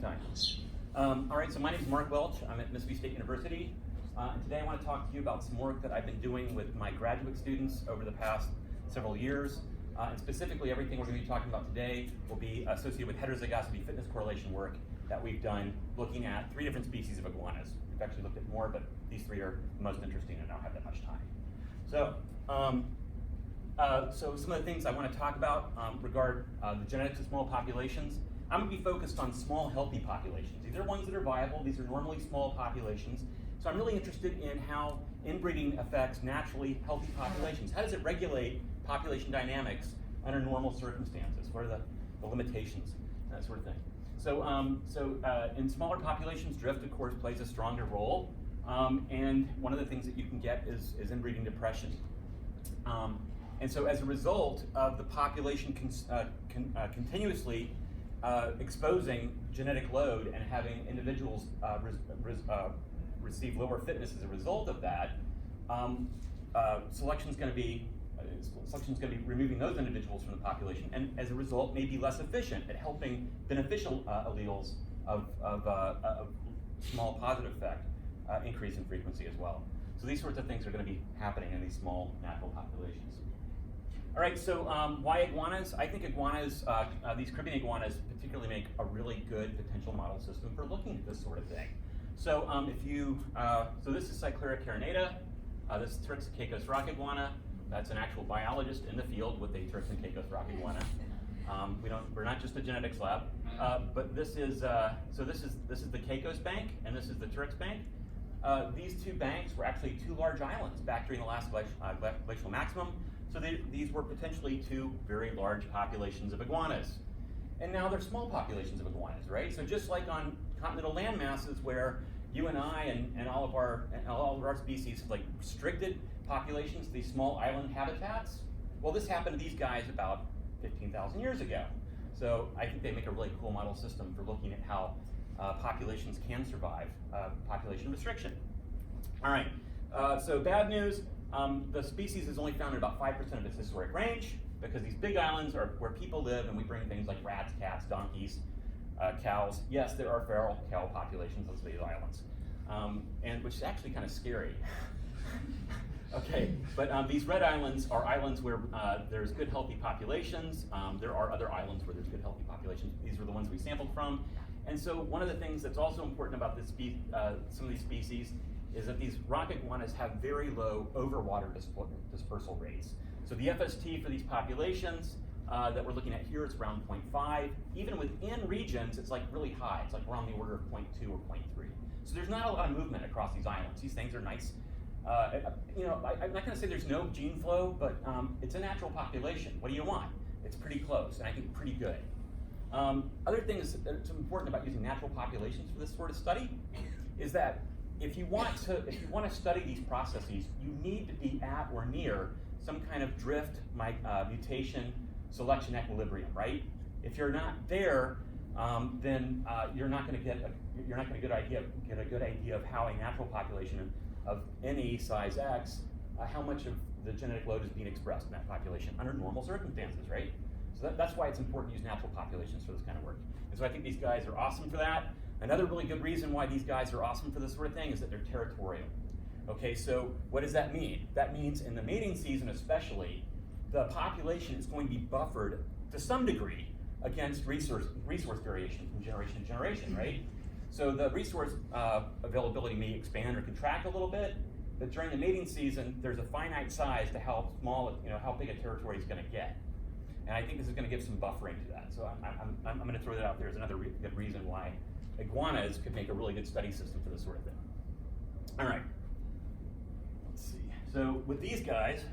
time. All right, so my name is Mark Welch. I'm at Mississippi State University. And today I want to talk to you about some work that I've been doing with my graduate students over the past several years. And specifically, everything we're going to be talking about today will be associated with heterozygosity fitness correlation work that we've done looking at 3 different species of iguanas. We've actually looked at more, but these 3 are the most interesting and I don't have that much time. So, so some of the things I want to talk about regard the genetics of small populations. I'm going to be focused on small, healthy populations. These are ones that are viable. These are normally small populations. So I'm really interested in how inbreeding affects naturally healthy populations. How does it regulate population dynamics under normal circumstances? What are the limitations, that sort of thing. So, in smaller populations, drift, of course, plays a stronger role. And one of the things that you can get is inbreeding depression. And so as a result of the population continuously exposing genetic load and having individuals receive lower fitness as a result of that, selection's going to be removing those individuals from the population, and as a result may be less efficient at helping beneficial alleles of small positive effect increase in frequency as well. So these sorts of things are going to be happening in these small natural populations. All right, so why iguanas? I think iguanas, these Caribbean iguanas particularly make a really good potential model system for looking at this sort of thing. So so this is Cyclura carinata, this is Turks and Caicos rock iguana. That's an actual biologist in the field with a Turks and Caicos rock iguana. We're not just a genetics lab, but this is the Caicos bank and this is the Turks bank. These 2 banks were actually 2 large islands back during the last glacial maximum. So these were potentially 2 very large populations of iguanas. And now they're small populations of iguanas, right? So just like on continental land masses where you and I and all of our species have like restricted populations to these small island habitats, well, this happened to these guys about 15,000 years ago. So I think they make a really cool model system for looking at how populations can survive population restriction. All right, so bad news. The species is only found in about 5% of its historic range because these big islands are where people live and we bring things like rats, cats, donkeys, cows. Yes, there are feral cow populations on these islands, and which is actually kind of scary. Okay, but these red islands are islands where there's good healthy populations. There are other islands where there's good healthy populations. These were the ones we sampled from. And so one of the things that's also important about this some of these species is that these rock iguanas have very low overwater dispersal rates. So the FST for these populations that we're looking at here is around 0.5. Even within regions, it's like really high. It's like around the order of 0.2 or 0.3. So there's not a lot of movement across these islands. These things are nice. I'm not going to say there's no gene flow, but it's a natural population. What do you want? It's pretty close, and I think pretty good. Other things that's important about using natural populations for this sort of study is that if you want to study these processes, you need to be at or near some kind of drift, mutation, selection equilibrium, right? If you're not there, then you're not going to get a good idea of how a natural population of any size X, how much of the genetic load is being expressed in that population under normal circumstances, right? So that's why it's important to use natural populations for this kind of work. And so I think these guys are awesome for that. Another really good reason why these guys are awesome for this sort of thing is that they're territorial. Okay, so what does that mean? That means in the mating season especially, the population is going to be buffered to some degree against resource variation from generation to generation, right? So the resource availability may expand or contract a little bit, but during the mating season, there's a finite size to how small, how big a territory is going to get. And I think this is going to give some buffering to that. So I'm going to throw that out there as another good reason why iguanas could make a really good study system for this sort of thing. All right. Let's see. So with these guys,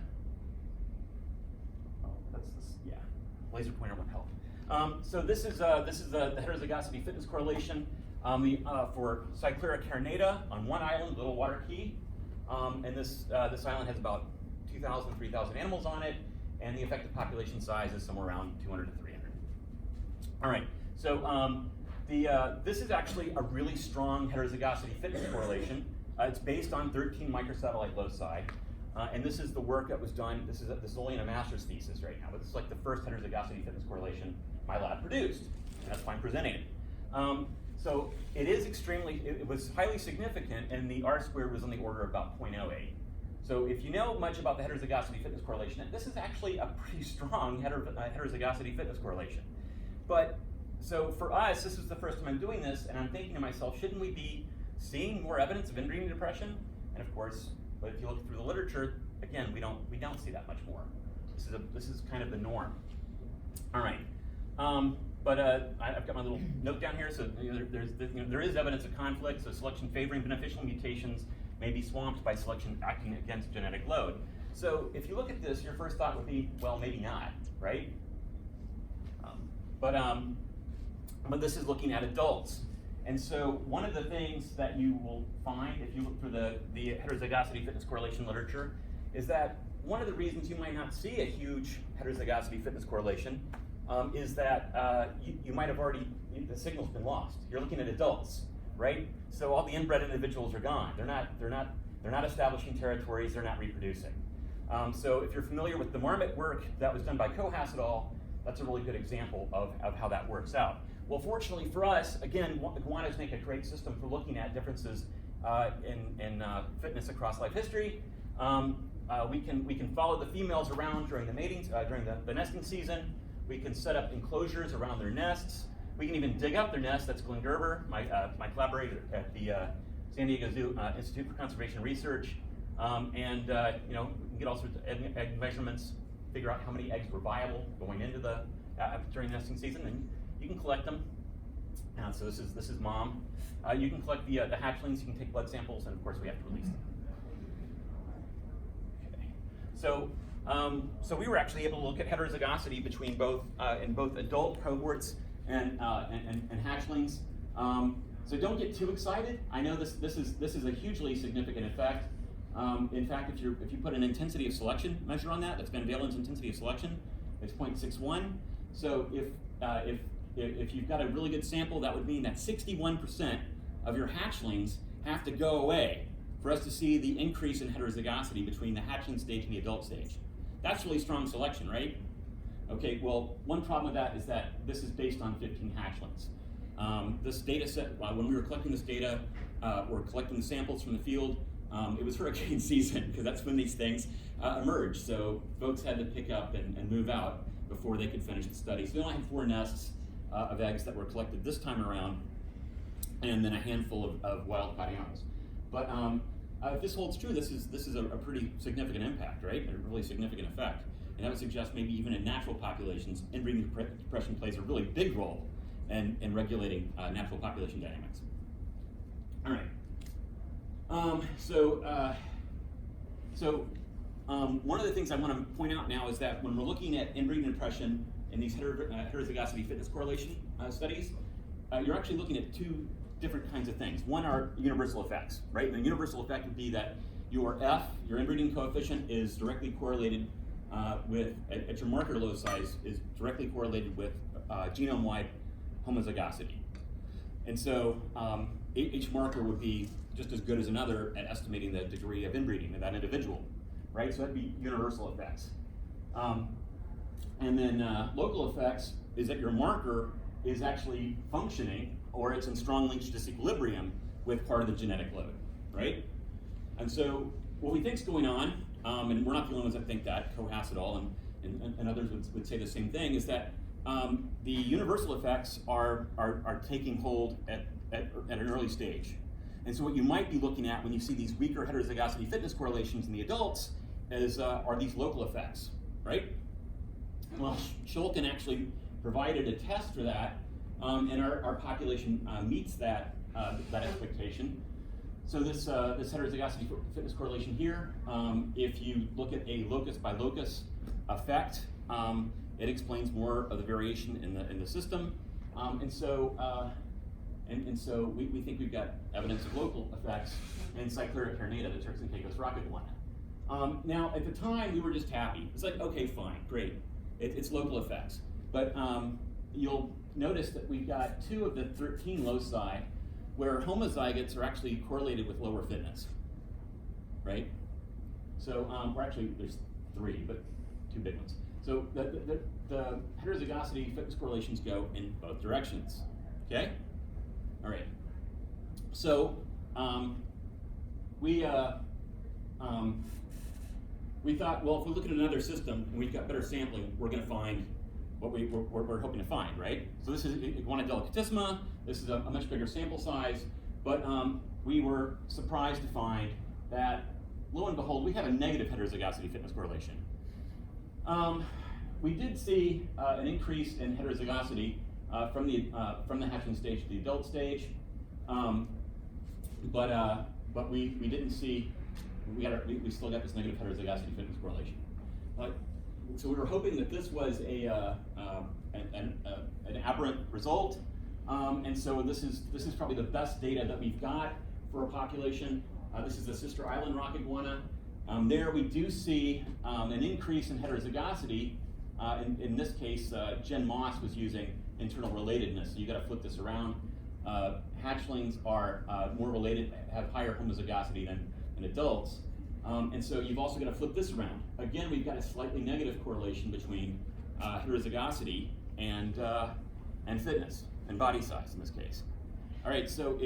laser pointer won't help. So this is the heterozygosity fitness correlation for Cyclura carinata on one island, Little Water Key, and this island has about 2,000, 3,000 animals on it, and the effective population size is somewhere around 200 to 300. All right, so this is actually a really strong heterozygosity fitness correlation. It's based on 13 microsatellite loci. And this is the work that was done. This is only in a master's thesis right now, but this is like the first heterozygosity fitness correlation my lab produced, and that's why I'm presenting it. So it is extremely, it was highly significant, and the R squared was on the order of about 0.08. So if you know much about the heterozygosity fitness correlation, this is actually a pretty strong heterozygosity fitness correlation. But so for us, this is the first time I'm doing this, and I'm thinking to myself, shouldn't we be seeing more evidence of inbreeding depression? And of course, but if you look through the literature, again, we don't see that much more. This is kind of the norm. All right. I've got my little note down here. So there is evidence of conflict. So selection favoring beneficial mutations may be swamped by selection acting against genetic load. So if you look at this, your first thought would be, well, maybe not, right? But this is looking at adults. And so one of the things that you will find if you look through the heterozygosity fitness correlation literature is that one of the reasons you might not see a huge heterozygosity fitness correlation is that you might have already, the signal's been lost. You're looking at adults, right? So all the inbred individuals are gone. They're not establishing territories. They're not reproducing. So if you're familiar with the Marmot work that was done by Kohas et al., that's a really good example of how that works out. Well, fortunately for us, again, iguanas make a great system for looking at differences in fitness across life history. We can follow the females around during the mating, during the nesting season. We can set up enclosures around their nests. We can even dig up their nest. That's Glenn Gerber, my collaborator at the San Diego Zoo Institute for Conservation Research. We can get all sorts of egg measurements, figure out how many eggs were viable going into the during nesting season, and you can collect them. So this is mom. You can collect the hatchlings. You can take blood samples, and of course we have to release them. Okay. So we were actually able to look at heterozygosity between both in both adult cohorts and hatchlings. So don't get too excited. I know this is a hugely significant effect. In fact, if you put an intensity of selection measure on that's Van Valen's intensity of selection, it's 0.61. So if you've got a really good sample, that would mean that 61% of your hatchlings have to go away for us to see the increase in heterozygosity between the hatchling stage and the adult stage. That's really strong selection, right? Okay, well, one problem with that is that this is based on 15 hatchlings. This data set, when we were collecting this data, or collecting the samples from the field, it was hurricane season, because that's when these things emerge. So folks had to pick up and move out before they could finish the study. So we only had 4 nests of eggs that were collected this time around, and then a handful of wild caught animals. But if this holds true, this is a pretty significant impact, right? A really significant effect. And that would suggest maybe even in natural populations, inbreeding depression plays a really big role in regulating natural population dynamics. All right. One of the things I want to point out now is that when we're looking at inbreeding depression in these heterozygosity fitness correlation studies, you're actually looking at 2 different kinds of things. One are universal effects, right? And the universal effect would be that your F, your inbreeding coefficient, is directly correlated with, at your marker loci, is directly correlated with genome-wide homozygosity. And so each marker would be just as good as another at estimating the degree of inbreeding in that individual, right? So that'd be universal effects. And then local effects is that your marker is actually functioning, or it's in strong linkage disequilibrium with part of the genetic load, right? And so what we think is going on, and we're not the only ones that think that, Kohas et al. And others would say the same thing, is that the universal effects are taking hold at an early stage. And so what you might be looking at when you see these weaker heterozygosity fitness correlations in the adults are these local effects, right? Well, Shulkin actually provided a test for that, and our population meets that expectation. So this heterozygosity fitness correlation here, if you look at a locus by locus effect, it explains more of the variation in the system, and so we think we've got evidence of local effects in Cyclura carinata, the Turks and Caicos rocket one. Now, at the time, we were just happy. It's like, okay, fine, great. It's local effects. But you'll notice that we've got 2 of the 13 loci where homozygotes are actually correlated with lower fitness, right? So, or actually, there's 3, but 2 big ones. So the heterozygosity fitness correlations go in both directions, okay? All right. So we thought, well, if we look at another system and we've got better sampling, we're going to find what we're hoping to find, right? So this is iguana delicatissima. This is a much bigger sample size, but we were surprised to find that, lo and behold, we have a negative heterozygosity fitness correlation. We did see an increase in heterozygosity from the hatchling stage to the adult stage, but we didn't see, we still got this negative heterozygosity fitness correlation. So we were hoping that this was an aberrant result, and so this is probably the best data that we've got for a population. This is the Sister Island rock iguana. There we do see an increase in heterozygosity. In this case, Jen Moss was using internal relatedness, so you got to flip this around. Hatchlings are more related, have higher homozygosity than adults. And so you've also got to flip this around. Again, we've got a slightly negative correlation between heterozygosity and fitness, and body size in this case. All right, so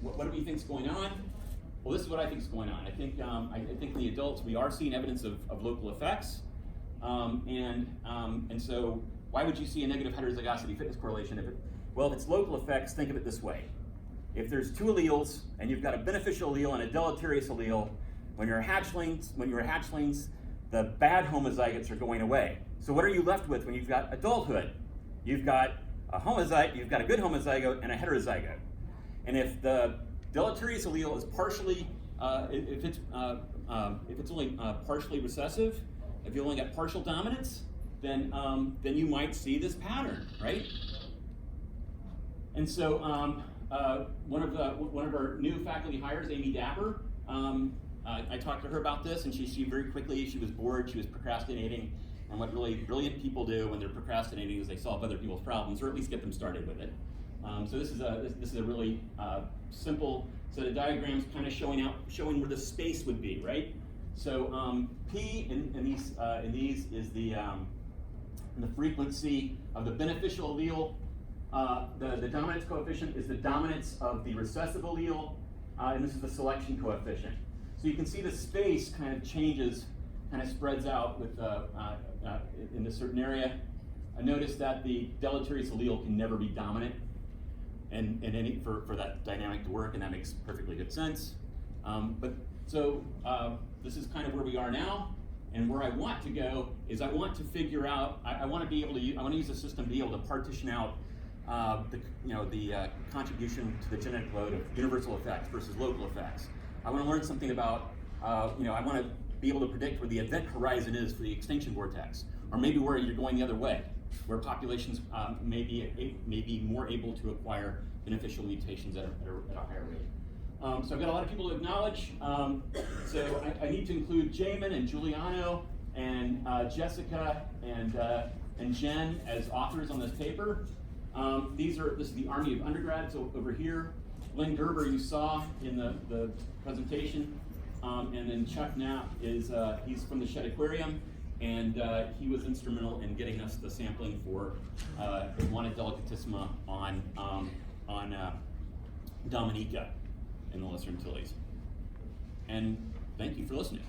what do we think is going on? Well, this is what I think is going on. I think in the adults we are seeing evidence of local effects, and so why would you see a negative heterozygosity fitness correlation? Well, if it's local effects, think of it this way. If there's two alleles and you've got a beneficial allele and a deleterious allele, when you're hatchlings, the bad homozygotes are going away. So what are you left with when you've got adulthood? You've got a good homozygote and a heterozygote. And if the deleterious allele is partially, if it's only partially recessive, if you only got partial dominance, then you might see this pattern, right? And so one of our new faculty hires, Amy Dapper, I talked to her about this, and she very quickly, she was bored, she was procrastinating, and what really brilliant people do when they're procrastinating is they solve other people's problems, or at least get them started with it. So this is a really simple set of diagrams, kind of showing where the space would be, right? So P in these is the frequency of the beneficial allele. The dominance coefficient is the dominance of the recessive allele, and this is the selection coefficient. So you can see the space kind of changes, kind of spreads out with in a certain area. I notice that the deleterious allele can never be dominant, and for that dynamic to work, and that makes perfectly good sense. This is kind of where we are now, and where I want to go is I want to figure out. I want to use a system to be able to partition out the contribution to the genetic load of universal effects versus local effects. I want to learn something about, I want to be able to predict where the event horizon is for the extinction vortex, or maybe where you're going the other way, where populations may be more able to acquire beneficial mutations at a higher rate. So I've got a lot of people to acknowledge. So I need to include Jamin and Giuliano and Jessica and Jen as authors on this paper. This is the Army of Undergrads over here. Glenn Gerber you saw in the presentation, and then Chuck Knapp he's from the Shed Aquarium, and he was instrumental in getting us the sampling for iguana delicatissima on Dominica in the Lesser Antilles. And thank you for listening.